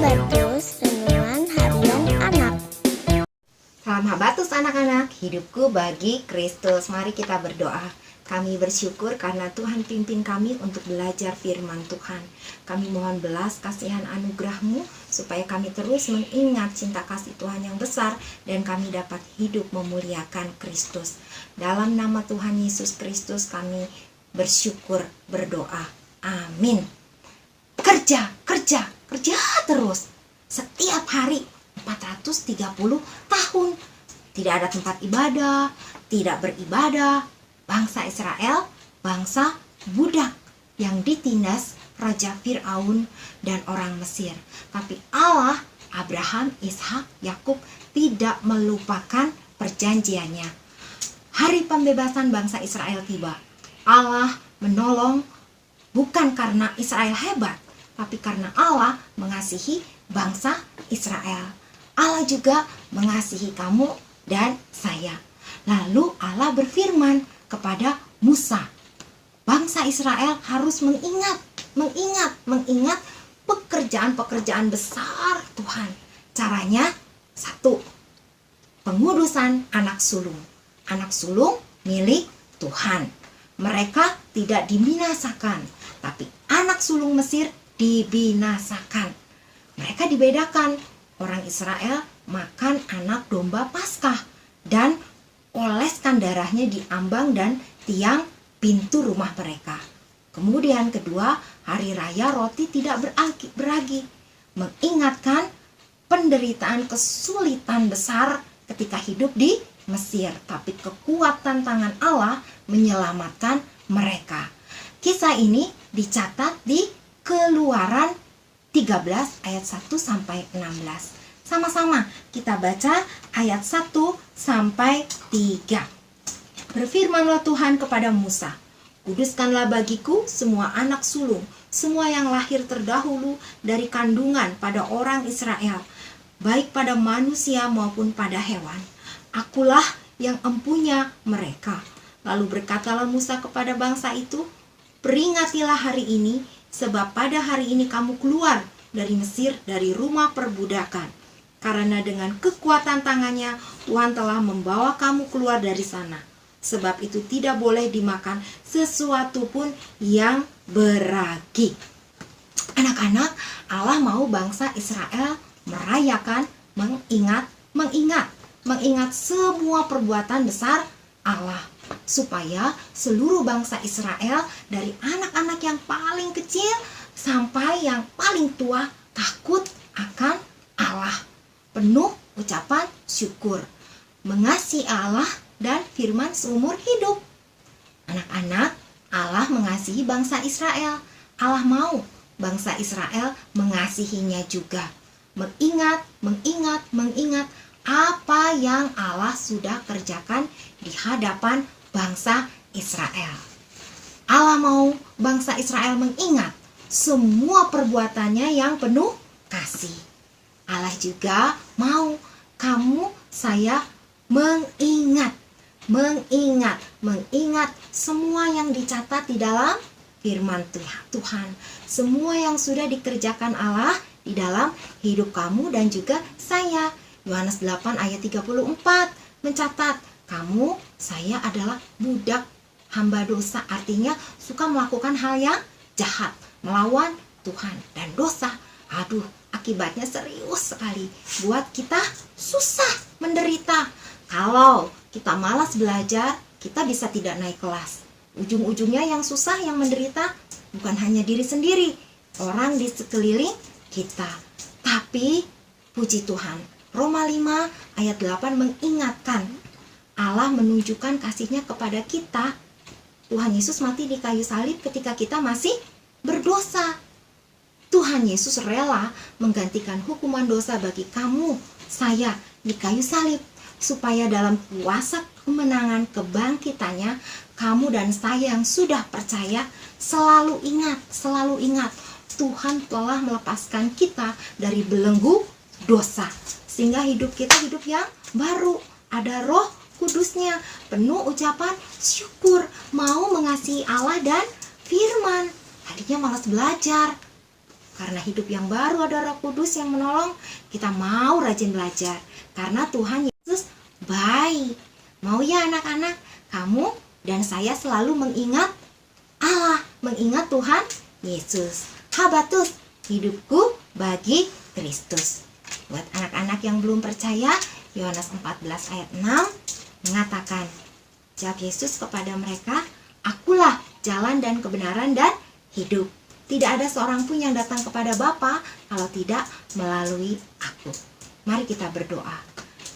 Habatus Renungan Harian Anak. Salam Habatus anak-anak, hidupku bagi Kristus. Mari kita berdoa. Kami bersyukur karena Tuhan pimpin kami untuk belajar firman Tuhan. Kami mohon belas kasihan anugerah-Mu supaya kami terus mengingat cinta kasih Tuhan yang besar dan kami dapat hidup memuliakan Kristus. Dalam nama Tuhan Yesus Kristus kami bersyukur berdoa. Amin. Kerja terus setiap hari 430 tahun. Tidak ada tempat ibadah, tidak beribadah. Bangsa Israel, bangsa budak yang ditindas Raja Fir'aun dan orang Mesir. Tapi Allah, Abraham, Ishak, Yakub tidak melupakan perjanjiannya. Hari pembebasan bangsa Israel tiba. Allah menolong bukan karena Israel hebat, tapi karena Allah mengasihi bangsa Israel. Allah juga mengasihi kamu dan saya. Lalu Allah berfirman kepada Musa, bangsa Israel harus mengingat pekerjaan-pekerjaan besar Tuhan. Caranya satu, pengudusan anak sulung. Anak sulung milik Tuhan. Mereka tidak dibinasakan, tapi anak sulung Mesir dibinasakan. Mereka dibedakan. Orang Israel makan anak domba Paskah dan oleskan darahnya di ambang dan tiang pintu rumah mereka. Kemudian kedua, hari raya roti tidak beragi, mengingatkan penderitaan kesulitan besar ketika hidup di Mesir, tapi kekuatan tangan Allah menyelamatkan mereka. Kisah ini dicatat di Keluaran 13 ayat 1 sampai 16. Sama-sama kita baca ayat 1 sampai 3. Berfirmanlah Tuhan kepada Musa, kuduskanlah bagiku semua anak sulung, semua yang lahir terdahulu dari kandungan pada orang Israel, baik pada manusia maupun pada hewan. Akulah yang empunya mereka. Lalu berkatalah Musa kepada bangsa itu, peringatilah hari ini, sebab pada hari ini kamu keluar dari Mesir, dari rumah perbudakan. Karena dengan kekuatan tangannya Tuhan telah membawa kamu keluar dari sana. Sebab itu tidak boleh dimakan sesuatu pun yang beragi. Anak-anak, Allah mau bangsa Israel merayakan, mengingat semua perbuatan besar Allah, supaya seluruh bangsa Israel dari anak-anak yang paling kecil sampai yang paling tua takut akan Allah, penuh ucapan syukur, mengasihi Allah dan firman seumur hidup. Anak-anak, Allah mengasihi bangsa Israel. Allah mau bangsa Israel mengasihinya juga. Mengingat apa yang Allah sudah kerjakan di hadapan bangsa Israel. Allah mau bangsa Israel mengingat semua perbuatannya yang penuh kasih. Allah juga mau kamu, saya mengingat semua yang dicatat di dalam firman Tuhan. Semua yang sudah dikerjakan Allah di dalam hidup kamu dan juga saya. Yohanes 8 ayat 34 mencatat, kamu, saya adalah budak hamba dosa. Artinya suka melakukan hal yang jahat, melawan Tuhan dan dosa. Aduh, akibatnya serius sekali. Buat kita susah, menderita. Kalau kita malas belajar, kita bisa tidak naik kelas. Ujung-ujungnya yang susah, yang menderita bukan hanya diri sendiri, orang di sekeliling kita. Tapi puji Tuhan, Roma 5 ayat 8 mengingatkan Allah menunjukkan kasihnya kepada kita. Tuhan Yesus mati di kayu salib ketika kita masih berdosa. Tuhan Yesus rela menggantikan hukuman dosa bagi kamu, saya di kayu salib, supaya dalam kuasa kemenangan kebangkitannya, kamu dan saya yang sudah percaya selalu ingat Tuhan telah melepaskan kita dari belenggu dosa, sehingga hidup kita hidup yang baru. Ada Roh Kudusnya, penuh ucapan syukur, mau mengasihi Allah dan firman. Tadinya malas belajar, Karena hidup yang baru ada Roh Kudus yang menolong, kita mau rajin belajar. Karena Tuhan Yesus baik. Mau ya anak-anak, kamu dan saya selalu mengingat Allah, mengingat Tuhan Yesus. Habatus, hidupku bagi Kristus. Buat anak-anak yang belum percaya, Yohanes 14 ayat 6 mengatakan, jawab Yesus kepada mereka, akulah jalan dan kebenaran dan hidup. Tidak ada seorang pun yang datang kepada Bapa kalau tidak melalui aku. Mari kita berdoa.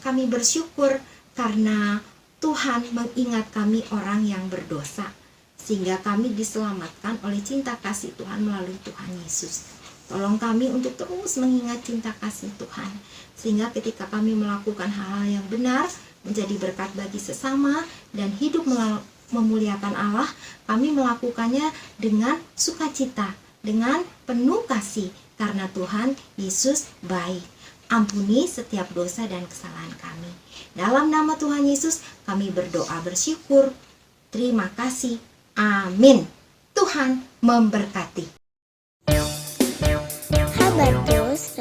Kami bersyukur karena Tuhan mengingat kami orang yang berdosa, sehingga kami diselamatkan oleh cinta kasih Tuhan melalui Tuhan Yesus. Tolong kami untuk terus mengingat cinta kasih Tuhan, sehingga ketika kami melakukan hal-hal yang benar, menjadi berkat bagi sesama, dan hidup memuliakan Allah, kami melakukannya dengan sukacita, dengan penuh kasih, karena Tuhan Yesus baik. Ampuni setiap dosa dan kesalahan kami. Dalam nama Tuhan Yesus, kami berdoa bersyukur. Terima kasih. Amin. Tuhan memberkati. Habatus